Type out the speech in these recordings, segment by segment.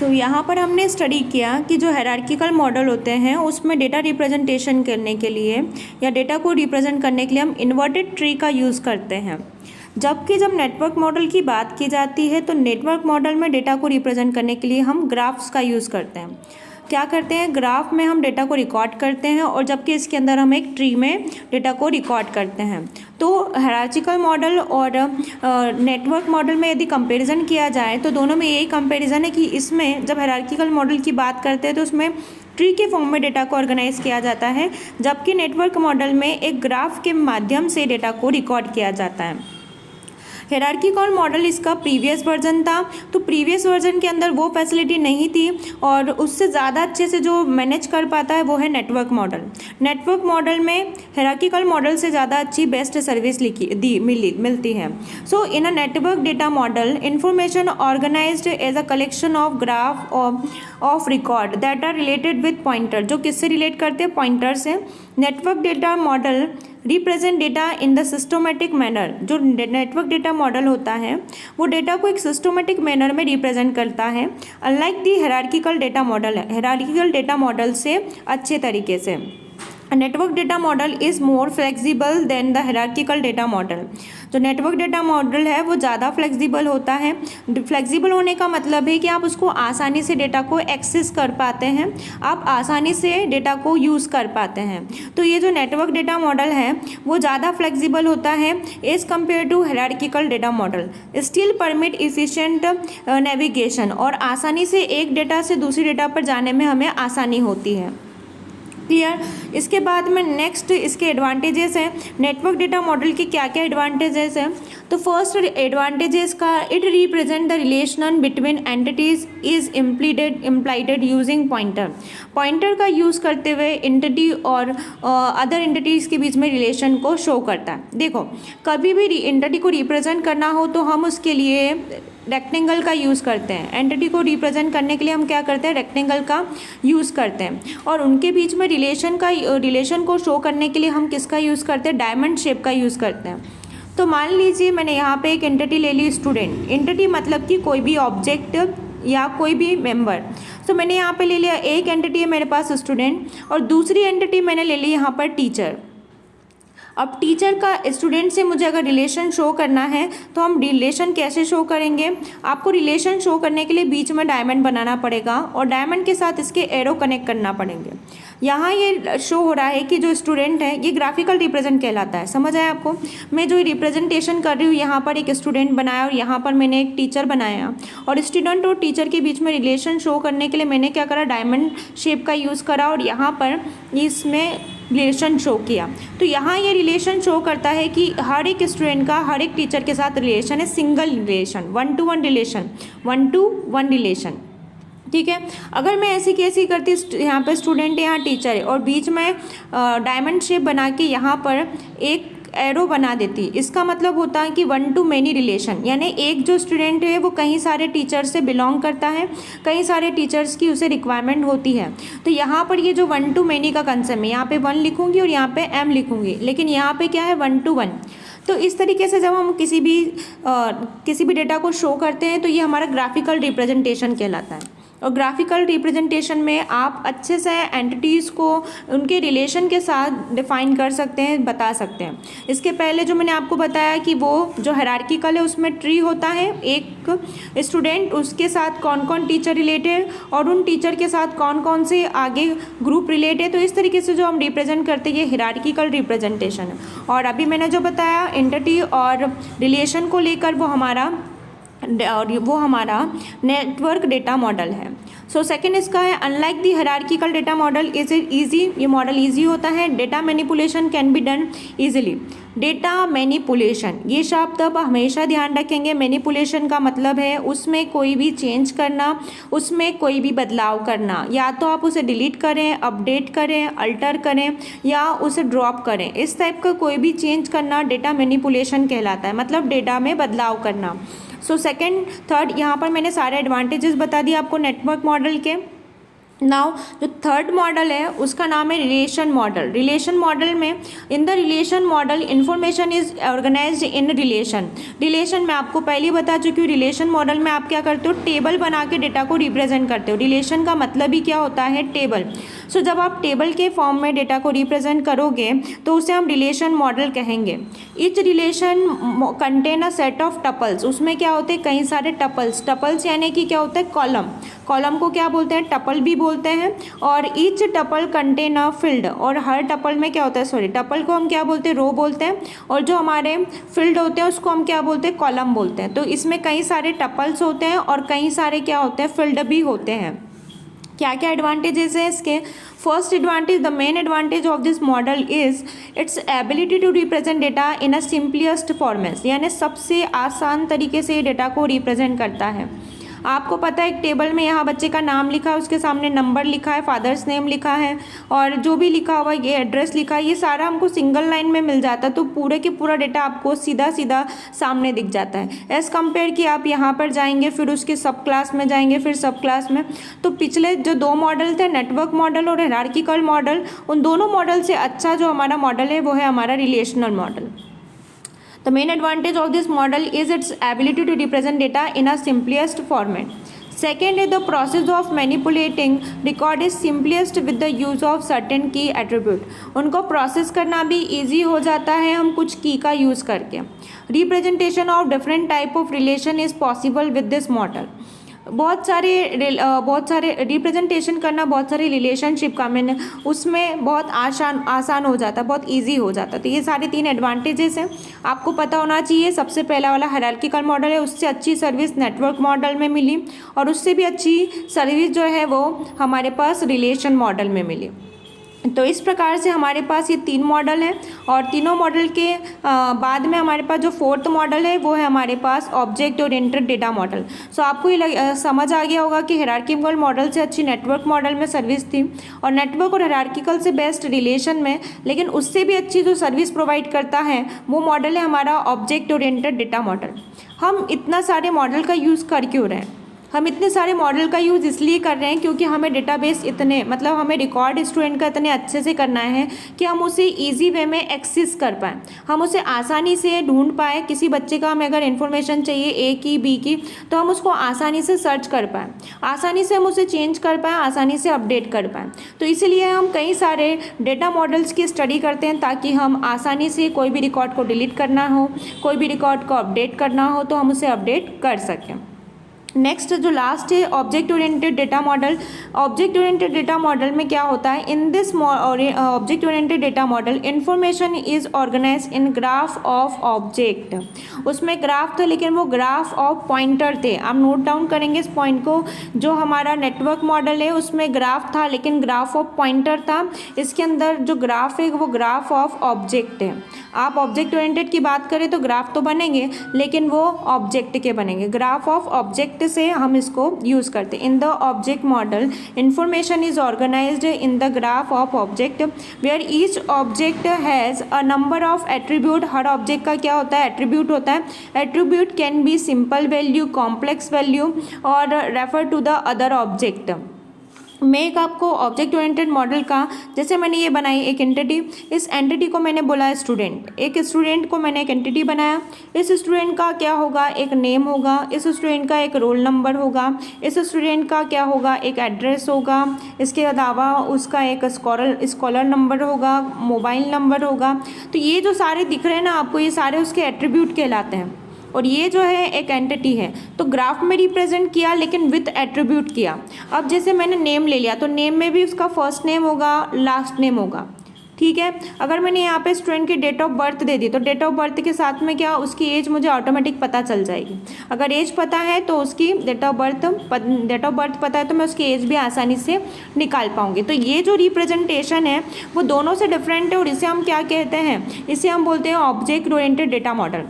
यहाँ पर हमने स्टडी किया कि जो हायरार्किकल मॉडल होते हैं उसमें डेटा रिप्रेजेंटेशन करने के लिए या डेटा को रिप्रेजेंट करने के लिए हम इन्वर्टेड ट्री का यूज़ करते हैं। जबकि जब नेटवर्क मॉडल की बात की जाती है तो नेटवर्क मॉडल में डेटा को रिप्रेजेंट करने के लिए हम ग्राफ्स का यूज़ करते हैं। क्या करते हैं, ग्राफ में हम डेटा को रिकॉर्ड करते हैं और जबकि इसके अंदर हम एक ट्री में डेटा को रिकॉर्ड करते हैं। तो हायरार्किकल मॉडल और नेटवर्क मॉडल में यदि कंपैरिजन किया जाए तो दोनों में यही कंपैरिजन है कि इसमें जब हायरार्किकल मॉडल की बात करते हैं तो उसमें ट्री के फॉर्म में डेटा को ऑर्गेनाइज किया जाता है, जबकि नेटवर्क मॉडल में एक ग्राफ के माध्यम से डेटा को रिकॉर्ड किया जाता है। हायरार्किकल मॉडल इसका प्रीवियस वर्जन था, तो प्रीवियस वर्जन के अंदर वो फैसिलिटी नहीं थी और उससे ज़्यादा अच्छे से जो मैनेज कर पाता है वो है नेटवर्क मॉडल। नेटवर्क मॉडल में हायरार्किकल मॉडल से ज़्यादा अच्छी बेस्ट सर्विस मिलती है। So in a network data model information organised as a collection of graph of record that are related with pointer. जो किससे रिलेट करते हैं, पॉइंटर से। Network data model represent data in the systematic manner. जो network data model होता है वो data को एक सिस्टमेटिक मैनर में रिप्रेजेंट करता है, unlike the hierarchical data model है, हायरार्किकल डेटा मॉडल से अच्छे तरीके से। Network data model is more flexible than the hierarchical data model. जो नेटवर्क डेटा मॉडल है वो ज़्यादा फ्लेक्सिबल होता है। फ्लेक्सिबल होने का मतलब है कि आप उसको आसानी से डेटा को एक्सेस कर पाते हैं, आप आसानी से डेटा को यूज़ कर पाते हैं। तो ये जो नेटवर्क डेटा मॉडल है वो ज़्यादा फ्लेक्सिबल होता है as compare to hierarchical data model. Still permit efficient navigation, और आसानी से एक डेटा से दूसरी डेटा पर जाने में हमें आसानी होती है। क्लियर। इसके बाद में नेक्स्ट इसके एडवांटेजेस हैं। नेटवर्क डेटा मॉडल के क्या क्या एडवांटेजेस हैं, तो फर्स्ट एडवांटेजेस का, it represent the relation between entities is implied using pointer. Pointer का यूज़ करते हुए एंटिटी और अदर एंटिटीज़ के बीच में रिलेशन को शो करता है। देखो, कभी भी एंटिटी को रिप्रेजेंट करना हो तो हम उसके लिए रेक्टेंगल का यूज़ करते हैं। एंटिटी को रिप्रेजेंट करने के लिए हम क्या करते हैं, रेक्टेंगल का यूज़ करते हैं। और उनके बीच में रिलेशन को शो करने के लिए हम किसका यूज़ करते हैं, डायमंड शेप का यूज़ करते हैं। तो मान लीजिए मैंने यहाँ पे एक एंटिटी ले ली, स्टूडेंट। एंटिटी मतलब कि कोई भी ऑब्जेक्ट या कोई भी मेंबर। तो मैंने यहाँ पे ले लिया, एक एंटिटी है मेरे पास स्टूडेंट और दूसरी एंटिटी मैंने ले ली यहाँ पर टीचर। अब टीचर का स्टूडेंट से मुझे अगर रिलेशन शो करना है तो हम रिलेशन कैसे शो करेंगे, आपको रिलेशन शो करने के लिए बीच में डायमंड बनाना पड़ेगा और डायमंड के साथ इसके एरो कनेक्ट करना पड़ेंगे। यहाँ ये शो हो रहा है कि जो स्टूडेंट है ये ग्राफिकल रिप्रेजेंट कहलाता है। समझ आया आपको। मैं जो रिप्रेजेंटेशन कर रही हूँ, यहाँ पर एक स्टूडेंट बनाया और यहाँ पर मैंने एक टीचर बनाया, और स्टूडेंट और टीचर के बीच में रिलेशन शो करने के लिए मैंने क्या करा, डायमंड शेप का यूज़ करा और यहाँ पर इसमें रिलेशन शो किया। तो यहाँ ये रिलेशन शो करता है कि हर एक स्टूडेंट का हर एक टीचर के साथ रिलेशन है, single relation, one two one relation. ठीक है। अगर मैं ऐसी की ऐसी करती, यहाँ पर स्टूडेंट है, यहाँ टीचर है और बीच में डायमंड शेप बना के यहाँ पर एक एरो बना देती, इसका मतलब होता है कि वन टू मैनी रिलेशन, यानी एक जो स्टूडेंट है वो कई सारे टीचर्स से बिलोंग करता है, कई सारे टीचर्स की उसे रिक्वायरमेंट होती है। तो यहाँ पर ये जो वन टू मैनी का कंसेप्ट है, यहाँ पे वन लिखूंगी और यहाँ पे एम लिखूंगी, लेकिन यहाँ पे क्या है, वन टू वन। तो इस तरीके से जब हम किसी भी डेटा को शो करते हैं तो ये हमारा ग्राफिकल रिप्रेजेंटेशन कहलाता है। और ग्राफिकल रिप्रेजेंटेशन में आप अच्छे से एंटिटीज़ को उनके रिलेशन के साथ डिफाइन कर सकते हैं, बता सकते हैं। इसके पहले जो मैंने आपको बताया कि वो जो हायरार्किकल है उसमें ट्री होता है, एक स्टूडेंट, उसके साथ कौन कौन टीचर रिलेटेड और उन टीचर के साथ कौन कौन से आगे ग्रुप रिलेटेड। तो इस तरीके से जो हम रिप्रेजेंट करते हैं ये हायरार्किकल रिप्रेजेंटेशन है। और अभी मैंने जो बताया एंटिटी और रिलेशन को लेकर वो हमारा नेटवर्क डेटा मॉडल है। सो सेकंड इसका है, unlike the hierarchical data model is it easy. ये मॉडल ईजी होता है। Data manipulation can be done easily. Data manipulation, ये शब्द आप हमेशा ध्यान रखेंगे। मैनिपुलेशन का मतलब है उसमें कोई भी चेंज करना, उसमें कोई भी बदलाव करना, या तो आप उसे डिलीट करें, अपडेट करें, अल्टर करें या उसे ड्रॉप करें। इस टाइप का कोई भी चेंज करना डेटा मैनिपुलेशन कहलाता है, मतलब डेटा में बदलाव करना। सो सेकंड थर्ड यहाँ पर मैंने सारे एडवांटेजेस बता दिए आपको नेटवर्क मॉडल के। नाउ जो थर्ड मॉडल है उसका नाम है रिलेशन मॉडल। रिलेशन मॉडल में, in the relation model information is organised in relation मैं आपको पहले ही बता चुकी हूँ। रिलेशन मॉडल में आप क्या करते हो, टेबल बना के डेटा को रिप्रेजेंट करते हो। रिलेशन का मतलब ही क्या होता है, टेबल। सो जब आप टेबल के फॉर्म में डेटा को रिप्रेजेंट करोगे तो उसे हम रिलेशन मॉडल कहेंगे। Each relation contain a set of tuples, उसमें क्या होते हैं, कई सारे टपल्स यानी कि क्या होता है, कॉलम को क्या बोलते हैं, टपल भी बोलते हैं। और each tuple contain a field, और हर टपल में क्या होता है, टपल को हम क्या बोलते हैं, रो बोलते हैं। और जो हमारे फील्ड होते हैं उसको हम क्या बोलते हैं, कॉलम बोलते हैं। तो इसमें कई सारे टपल्स होते हैं और कई सारे क्या होते हैं, फील्ड भी होते हैं। क्या क्या एडवांटेजेस हैं इसके। First advantage, the main advantage of this model is its ability to represent data in a simplest format, यानी सबसे आसान तरीके से डेटा को रिप्रेजेंट करता है। आपको पता है एक टेबल में यहाँ बच्चे का नाम लिखा है, उसके सामने नंबर लिखा है, फादर्स नेम लिखा है, और जो भी लिखा हुआ ये एड्रेस लिखा है, ये सारा हमको सिंगल लाइन में मिल जाता है। तो पूरे के पूरा डेटा आपको सीधा सीधा सामने दिख जाता है। एज़ कम्पेयर कि आप यहाँ पर जाएंगे, फिर उसके सब क्लास में जाएंगे, फिर सब क्लास में। तो पिछले जो दो मॉडल थे, नेटवर्क मॉडल और हायरार्किकल मॉडल, उन दोनों मॉडल से अच्छा जो हमारा मॉडल है वो है हमारा relational model. The main advantage of this model is its ability to represent data in a simplest format. Second is the process of manipulating record is simplest with the use of certain key attribute. उनको process करना भी easy हो जाता है हम कुछ की का यूज़ करके। Representation of different type of relation is possible with this model. बहुत सारे रिप्रेजेंटेशन करना, बहुत सारे रिलेशनशिप का मैंने उसमें बहुत आसान हो जाता है, बहुत इजी हो जाता है। तो ये सारे तीन एडवांटेजेस हैं, आपको पता होना चाहिए। सबसे पहला वाला हायरार्किकल मॉडल है, उससे अच्छी सर्विस नेटवर्क मॉडल में मिली, और उससे भी अच्छी सर्विस जो है वो हमारे पास रिलेशन मॉडल में मिली। तो इस प्रकार से हमारे पास ये तीन मॉडल हैं, और तीनों मॉडल के बाद में हमारे पास जो फोर्थ मॉडल है वो है हमारे पास ऑब्जेक्ट ओरिएंटेड डेटा मॉडल। सो आपको ये समझ आ गया होगा कि हायरार्किकल मॉडल से अच्छी नेटवर्क मॉडल में सर्विस थी, और नेटवर्क और हायरार्किकल से बेस्ट रिलेशन में, लेकिन उससे भी अच्छी जो सर्विस प्रोवाइड करता है वो मॉडल है हमारा ऑब्जेक्ट ओरिएंटेड डेटा मॉडल। हम इतना सारे मॉडल का यूज़ कर क्यों रहे हैं, हम इतने सारे मॉडल का यूज़ इसलिए कर रहे हैं क्योंकि हमें डेटाबेस इतने, मतलब हमें रिकॉर्ड स्टूडेंट का इतने अच्छे से करना है कि हम उसे इजी वे में एक्सेस कर पाएँ, हम उसे आसानी से ढूंढ पाएँ। किसी बच्चे का हमें अगर इन्फॉर्मेशन चाहिए ए की बी की, तो हम उसको आसानी से सर्च कर पाएँ, आसानी से हम उसे चेंज कर पाएँ, आसानी से अपडेट कर पाएँ। तो इसीलिए हम कई सारे डेटा मॉडल्स की स्टडी करते हैं, ताकि हम आसानी से कोई भी रिकॉर्ड को डिलीट करना हो, कोई भी रिकॉर्ड को अपडेट करना हो, तो हम उसे अपडेट कर सकें। नेक्स्ट जो लास्ट है object oriented data model. Object oriented data model में क्या होता है, in this object oriented data model information is organize in graph of object. उसमें ग्राफ था, लेकिन वो ग्राफ ऑफ पॉइंटर थे। आप नोट डाउन करेंगे इस पॉइंट को। जो हमारा नेटवर्क मॉडल है उसमें ग्राफ था, लेकिन ग्राफ ऑफ पॉइंटर था। इसके अंदर जो ग्राफ है वो ग्राफ ऑफ ऑब्जेक्ट है। आप ऑब्जेक्ट ओरिएंटेड की बात करें तो ग्राफ तो बनेंगे, लेकिन वो ऑब्जेक्ट के बनेंगे। ग्राफ ऑफ ऑब्जेक्ट से हम इसको यूज़ करते हैं। In the object model information is organised in the graph of object where each object has a number of attribute. हर ऑब्जेक्ट का क्या होता है, एट्रीब्यूट होता है। Attribute can be simple value, complex value और refer to the other object. मैं एक आपको ऑब्जेक्ट ओरिएंटेड मॉडल का, जैसे मैंने ये बनाई एक एंटिटी, इस एंटिटी को मैंने बोला स्टूडेंट। एक स्टूडेंट को मैंने एक एंटिटी बनाया। इस स्टूडेंट का क्या होगा, एक नेम होगा। इस स्टूडेंट का एक रोल नंबर होगा। इस स्टूडेंट का क्या होगा, एक एड्रेस होगा। इसके अलावा उसका एक स्कॉलर नंबर होगा, मोबाइल नंबर होगा। तो ये जो सारे दिख रहे हैं ना आपको, ये सारे उसके एट्रीब्यूट कहलाते हैं। और ये जो है एक एंटिटी है, तो ग्राफ में रिप्रेजेंट किया लेकिन विथ एट्रीब्यूट किया। अब जैसे मैंने नेम ले लिया, तो नेम में भी उसका फर्स्ट नेम होगा, लास्ट नेम होगा, ठीक है। अगर मैंने यहाँ पे स्टूडेंट की डेट ऑफ बर्थ दे दी, तो डेट ऑफ बर्थ के साथ में क्या, उसकी एज मुझे ऑटोमेटिक पता चल जाएगी। अगर एज पता है तो उसकी डेट ऑफ बर्थ पता है, तो मैं उसकी एज भी आसानी से निकाल पाऊंगी। तो ये जो रिप्रेजेंटेशन है वो दोनों से डिफरेंट है, और इसे हम क्या कहते हैं, इसे हम बोलते हैं object oriented data model.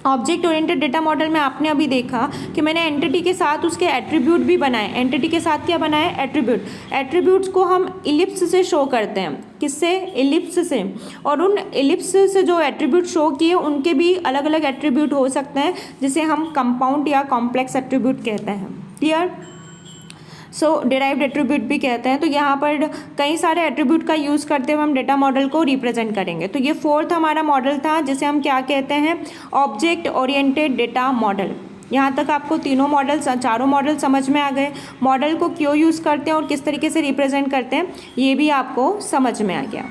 Object oriented data model में आपने अभी देखा कि मैंने एंटिटी के साथ उसके एट्रीब्यूट भी बनाए। एंटिटी के साथ क्या बनाए, एट्रीब्यूट। एट्रीब्यूट्स को हम इलिप्स से शो करते हैं। किससे, इलिप्स से। और उन इलिप्स से जो एट्रीब्यूट शो किए उनके भी अलग अलग एट्रीब्यूट हो सकते हैं, जिसे हम कंपाउंड या कॉम्प्लेक्स एट्रीब्यूट कहते हैं। क्लियर। सो डिराइव्ड एट्रीब्यूट भी कहते हैं। तो यहाँ पर कई सारे एट्रीब्यूट का यूज़ करते हुए हम डेटा मॉडल को रिप्रेजेंट करेंगे। तो ये फोर्थ हमारा मॉडल था जिसे हम क्या कहते हैं, ऑब्जेक्ट ओरिएंटेड डेटा मॉडल। यहाँ तक आपको चारों मॉडल समझ में आ गए। मॉडल को क्यों यूज़ करते हैं और किस तरीके से रिप्रेजेंट करते हैं ये भी आपको समझ में आ गया।